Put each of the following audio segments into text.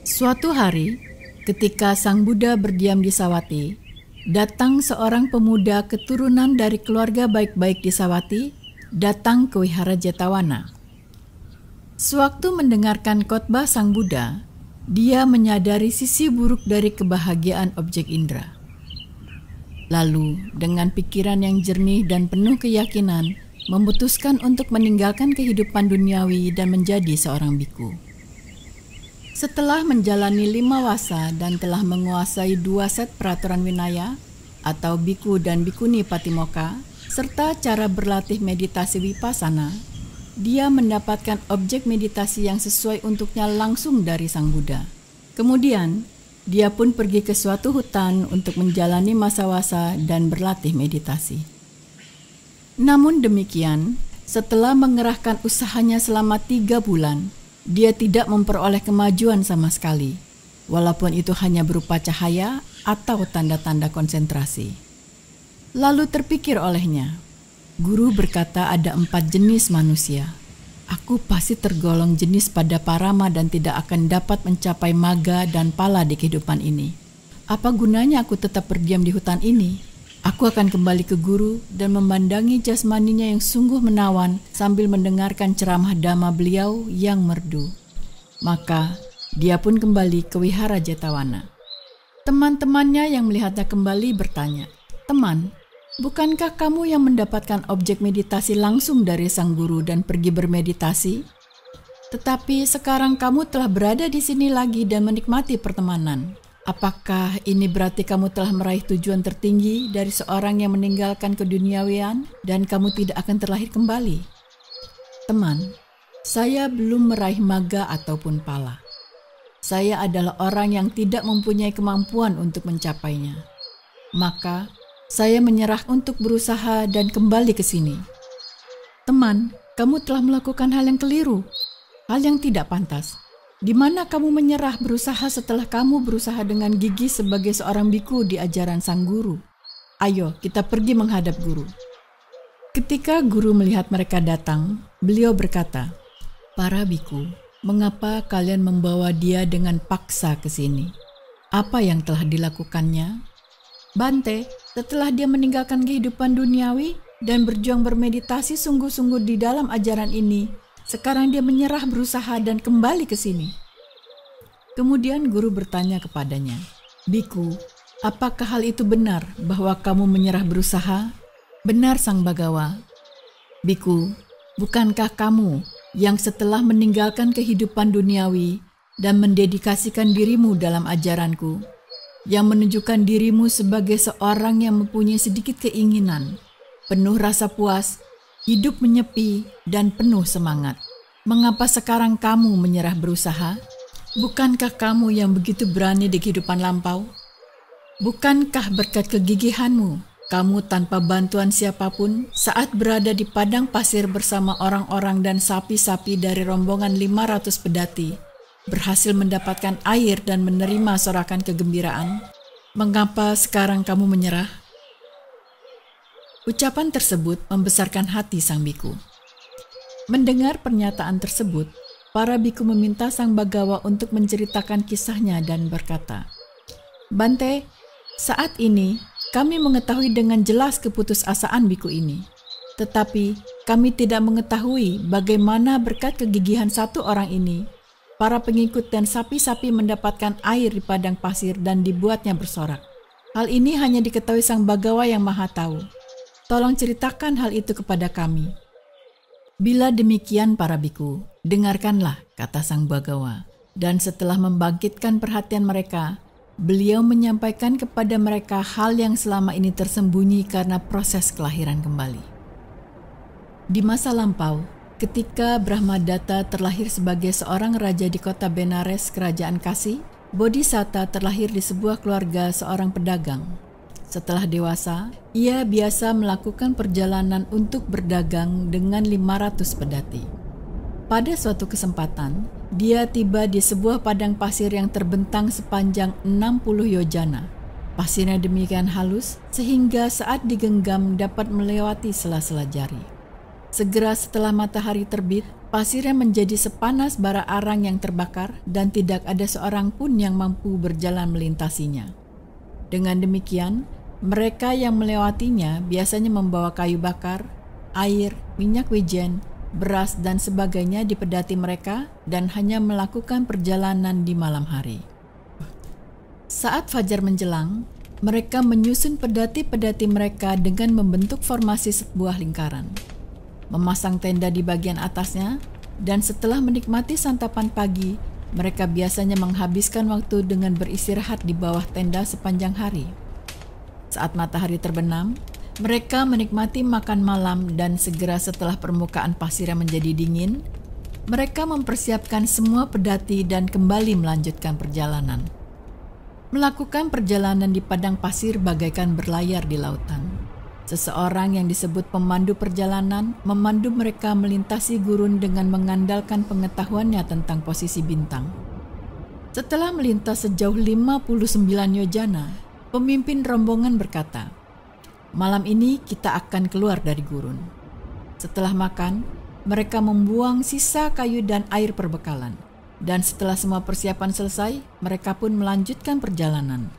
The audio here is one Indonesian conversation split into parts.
Suatu hari, ketika Sang Buddha berdiam di Sawati, datang seorang pemuda keturunan dari keluarga baik-baik di Sawati, datang ke Wihara Jetawana. Sewaktu mendengarkan khotbah Sang Buddha, dia menyadari sisi buruk dari kebahagiaan objek indera. Lalu, dengan pikiran yang jernih dan penuh keyakinan, memutuskan untuk meninggalkan kehidupan duniawi dan menjadi seorang biku. Setelah menjalani 5 wasa dan telah menguasai 2 set peraturan winaya atau biku dan bikuni patimokkha, serta cara berlatih meditasi vipassana, dia mendapatkan objek meditasi yang sesuai untuknya langsung dari Sang Buddha. Kemudian, dia pun pergi ke suatu hutan untuk menjalani masa wasa dan berlatih meditasi. Namun demikian, setelah mengerahkan usahanya selama 3 bulan, dia tidak memperoleh kemajuan sama sekali, walaupun itu hanya berupa cahaya atau tanda-tanda konsentrasi. Lalu terpikir olehnya, guru berkata ada 4 jenis manusia. Aku pasti tergolong jenis pada parama dan tidak akan dapat mencapai maga dan pala di kehidupan ini. Apa gunanya aku tetap berdiam di hutan ini? Aku akan kembali ke guru dan memandangi jasmaninya yang sungguh menawan sambil mendengarkan ceramah dhamma beliau yang merdu. Maka dia pun kembali ke Wihara Jetawana. Teman-temannya yang melihatnya kembali bertanya, "Teman, bukankah kamu yang mendapatkan objek meditasi langsung dari sang guru dan pergi bermeditasi? Tetapi sekarang kamu telah berada di sini lagi dan menikmati pertemanan. Apakah ini berarti kamu telah meraih tujuan tertinggi dari seorang yang meninggalkan keduniawian dan kamu tidak akan terlahir kembali?" Teman, saya belum meraih maga ataupun pala. Saya adalah orang yang tidak mempunyai kemampuan untuk mencapainya. Maka, saya menyerah untuk berusaha dan kembali ke sini. Teman, kamu telah melakukan hal yang keliru, hal yang tidak pantas. Di mana kamu menyerah berusaha setelah kamu berusaha dengan gigih sebagai seorang biku di ajaran sang guru? Ayo, kita pergi menghadap guru. Ketika guru melihat mereka datang, beliau berkata, "Para biku, mengapa kalian membawa dia dengan paksa ke sini? Apa yang telah dilakukannya?" "Bante, setelah dia meninggalkan kehidupan duniawi dan berjuang bermeditasi sungguh-sungguh di dalam ajaran ini, sekarang dia menyerah berusaha dan kembali ke sini." Kemudian guru bertanya kepadanya, "Biku, apakah hal itu benar bahwa kamu menyerah berusaha?" "Benar, Sang Bagawa." "Biku, bukankah kamu yang setelah meninggalkan kehidupan duniawi dan mendedikasikan dirimu dalam ajaranku, yang menunjukkan dirimu sebagai seorang yang mempunyai sedikit keinginan, penuh rasa puas, hidup menyepi, dan penuh semangat. Mengapa sekarang kamu menyerah berusaha? Bukankah kamu yang begitu berani di kehidupan lampau? Bukankah berkat kegigihanmu, kamu tanpa bantuan siapapun saat berada di padang pasir bersama orang-orang dan sapi-sapi dari rombongan 500 pedati, berhasil mendapatkan air dan menerima sorakan kegembiraan? Mengapa sekarang kamu menyerah?" Ucapan tersebut membesarkan hati sang biku. Mendengar pernyataan tersebut, para biku meminta Sang Bagawa untuk menceritakan kisahnya dan berkata, "Bante, saat ini kami mengetahui dengan jelas keputusasaan biku ini. Tetapi kami tidak mengetahui bagaimana berkat kegigihan satu orang ini, para pengikut dan sapi-sapi mendapatkan air di padang pasir dan dibuatnya bersorak. Hal ini hanya diketahui Sang Bagawa yang Maha Tahu. Tolong ceritakan hal itu kepada kami." "Bila demikian para biku, dengarkanlah," kata Sang Bagawa. Dan setelah membangkitkan perhatian mereka, beliau menyampaikan kepada mereka hal yang selama ini tersembunyi karena proses kelahiran kembali. Di masa lampau, ketika Brahmadatta terlahir sebagai seorang raja di kota Benares, kerajaan Kasi, Bodhisatta terlahir di sebuah keluarga seorang pedagang. Setelah dewasa, ia biasa melakukan perjalanan untuk berdagang dengan 500 pedati. Pada suatu kesempatan, dia tiba di sebuah padang pasir yang terbentang sepanjang 60 yojana. Pasirnya demikian halus sehingga saat digenggam dapat melewati sela-sela jari. Segera setelah matahari terbit, Pasirnya menjadi sepanas bara arang yang terbakar dan tidak ada seorang pun yang mampu berjalan melintasinya. Dengan demikian, mereka yang melewatinya biasanya membawa kayu bakar, air, minyak wijen, beras dan sebagainya di pedati mereka dan hanya melakukan perjalanan di malam hari. Saat fajar menjelang, mereka menyusun pedati-pedati mereka dengan membentuk formasi sebuah lingkaran, memasang tenda di bagian atasnya, dan setelah menikmati santapan pagi, mereka biasanya menghabiskan waktu dengan beristirahat di bawah tenda sepanjang hari. Saat matahari terbenam, mereka menikmati makan malam dan segera setelah permukaan pasirnya menjadi dingin, mereka mempersiapkan semua pedati dan kembali melanjutkan perjalanan. Melakukan perjalanan di padang pasir bagaikan berlayar di lautan. Seseorang yang disebut pemandu perjalanan memandu mereka melintasi gurun dengan mengandalkan pengetahuannya tentang posisi bintang. Setelah melintas sejauh 59 yojana, pemimpin rombongan berkata, "Malam ini kita akan keluar dari gurun." Setelah makan, mereka membuang sisa kayu dan air perbekalan. Dan setelah semua persiapan selesai, mereka pun melanjutkan perjalanan.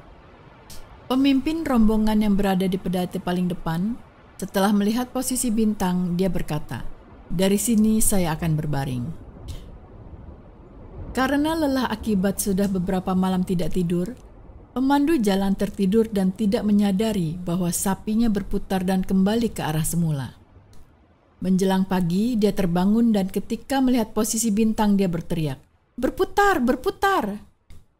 Pemimpin rombongan yang berada di pedati paling depan, setelah melihat posisi bintang, dia berkata, "Dari sini saya akan berbaring." Karena lelah akibat sudah beberapa malam tidak tidur, pemandu jalan tertidur dan tidak menyadari bahwa sapinya berputar dan kembali ke arah semula. Menjelang pagi, dia terbangun dan ketika melihat posisi bintang, dia berteriak, "Berputar, berputar!"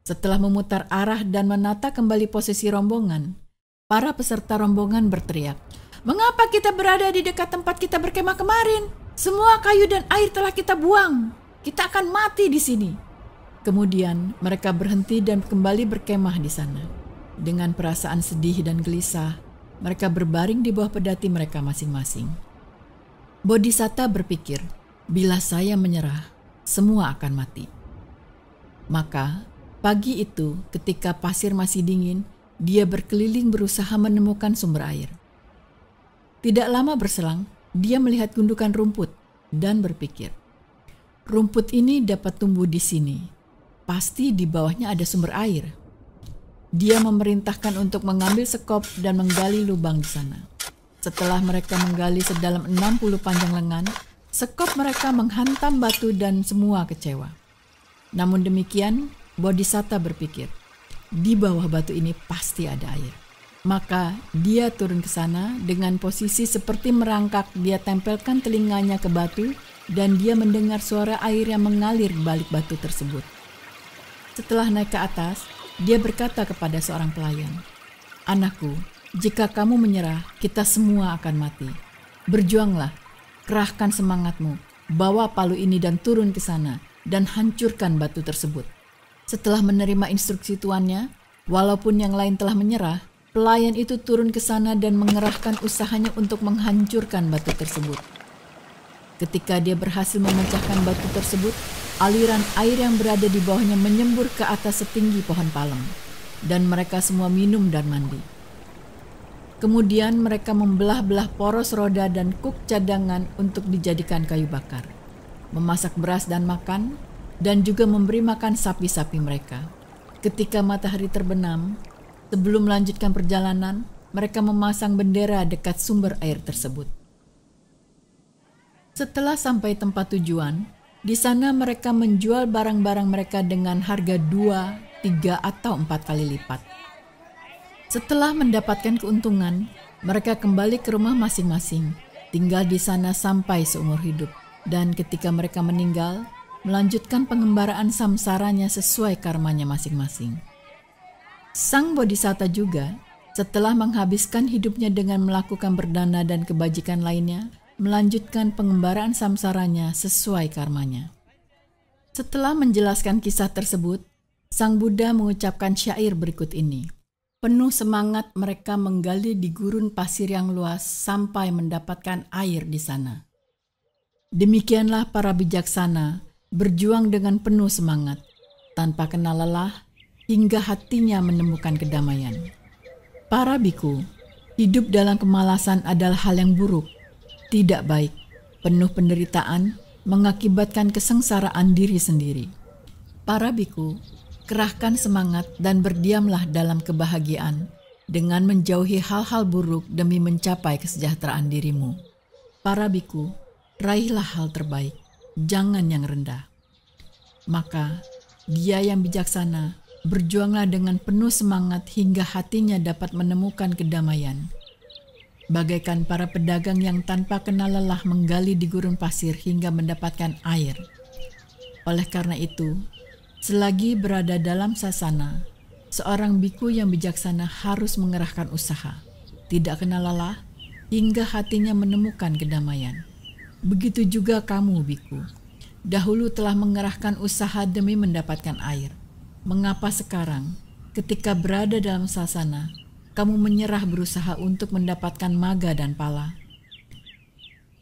Setelah memutar arah dan menata kembali posisi rombongan, para peserta rombongan berteriak, "Mengapa kita berada di dekat tempat kita berkemah kemarin? Semua kayu dan air telah kita buang. Kita akan mati di sini." Kemudian mereka berhenti dan kembali berkemah di sana. Dengan perasaan sedih dan gelisah, mereka berbaring di bawah pedati mereka masing-masing. Bodhisatta berpikir, "Bila saya menyerah, semua akan mati." Maka, pagi itu ketika pasir masih dingin, dia berkeliling berusaha menemukan sumber air. Tidak lama berselang, dia melihat gundukan rumput dan berpikir, "Rumput ini dapat tumbuh di sini. Pasti di bawahnya ada sumber air." Dia memerintahkan untuk mengambil sekop dan menggali lubang di sana. Setelah mereka menggali sedalam 60 panjang lengan, sekop mereka menghantam batu dan semua kecewa. Namun demikian, Bodhisatta berpikir, di bawah batu ini pasti ada air. Maka dia turun ke sana dengan posisi seperti merangkak. Dia tempelkan telinganya ke batu dan dia mendengar suara air yang mengalir di balik batu tersebut. Setelah naik ke atas, dia berkata kepada seorang pelayan, "Anakku, jika kamu menyerah, kita semua akan mati. Berjuanglah, kerahkan semangatmu, bawa palu ini dan turun ke sana dan hancurkan batu tersebut." Setelah menerima instruksi tuannya, walaupun yang lain telah menyerah, pelayan itu turun ke sana dan mengerahkan usahanya untuk menghancurkan batu tersebut. Ketika dia berhasil memecahkan batu tersebut, aliran air yang berada di bawahnya menyembur ke atas setinggi pohon palem, dan mereka semua minum dan mandi. Kemudian mereka membelah-belah poros roda dan kuk cadangan untuk dijadikan kayu bakar, memasak beras dan makan, dan juga memberi makan sapi-sapi mereka. Ketika matahari terbenam, sebelum melanjutkan perjalanan, mereka memasang bendera dekat sumber air tersebut. Setelah sampai tempat tujuan, di sana mereka menjual barang-barang mereka dengan harga 2, 3, atau 4 kali lipat. Setelah mendapatkan keuntungan, mereka kembali ke rumah masing-masing, tinggal di sana sampai seumur hidup, dan ketika mereka meninggal, melanjutkan pengembaraan samsaranya sesuai karmanya masing-masing. Sang Bodhisatta juga, setelah menghabiskan hidupnya dengan melakukan berdana dan kebajikan lainnya, melanjutkan pengembaraan samsaranya sesuai karmanya. Setelah menjelaskan kisah tersebut, Sang Buddha mengucapkan syair berikut ini. Penuh semangat mereka menggali di gurun pasir yang luas sampai mendapatkan air di sana. Demikianlah para bijaksana berjuang dengan penuh semangat, tanpa kenal lelah, hingga hatinya menemukan kedamaian. Para biku, hidup dalam kemalasan adalah hal yang buruk, tidak baik, penuh penderitaan, mengakibatkan kesengsaraan diri sendiri. Para biku, kerahkan semangat dan berdiamlah dalam kebahagiaan dengan menjauhi hal-hal buruk demi mencapai kesejahteraan dirimu. Para biku, raihlah hal terbaik, jangan yang rendah. Maka, dia yang bijaksana, berjuanglah dengan penuh semangat hingga hatinya dapat menemukan kedamaian. Bagaikan para pedagang yang tanpa kenal lelah menggali di gurun pasir hingga mendapatkan air. Oleh karena itu, selagi berada dalam sasana, seorang biku yang bijaksana harus mengerahkan usaha, tidak kenal lelah, hingga hatinya menemukan kedamaian. Begitu juga kamu, biku. Dahulu telah mengerahkan usaha demi mendapatkan air. Mengapa sekarang, ketika berada dalam sasana, kamu menyerah berusaha untuk mendapatkan maga dan pala?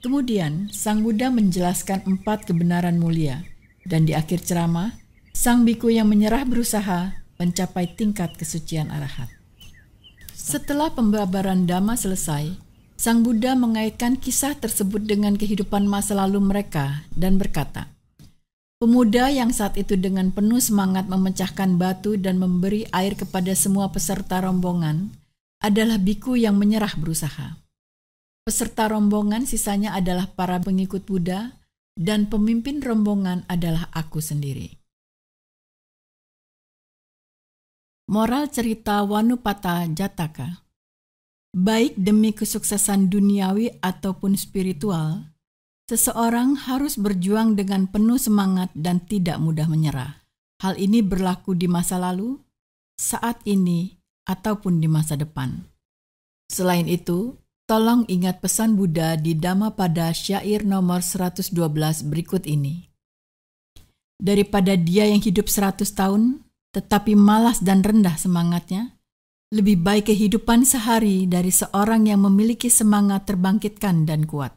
Kemudian, Sang Buddha menjelaskan 4 kebenaran mulia, dan di akhir ceramah, sang biku yang menyerah berusaha mencapai tingkat kesucian arahat. Setelah pembabaran Dhamma selesai, Sang Buddha mengaitkan kisah tersebut dengan kehidupan masa lalu mereka dan berkata, pemuda yang saat itu dengan penuh semangat memecahkan batu dan memberi air kepada semua peserta rombongan adalah biku yang menyerah berusaha. Peserta rombongan sisanya adalah para pengikut Buddha dan pemimpin rombongan adalah aku sendiri. Moral cerita Wanupata Jataka. Baik demi kesuksesan duniawi ataupun spiritual, seseorang harus berjuang dengan penuh semangat dan tidak mudah menyerah. Hal ini berlaku di masa lalu, saat ini, ataupun di masa depan. Selain itu, tolong ingat pesan Buddha di Dhammapada syair nomor 112 berikut ini. Daripada dia yang hidup 100 tahun, tetapi malas dan rendah semangatnya, lebih baik kehidupan sehari dari seorang yang memiliki semangat terbangkitkan dan kuat.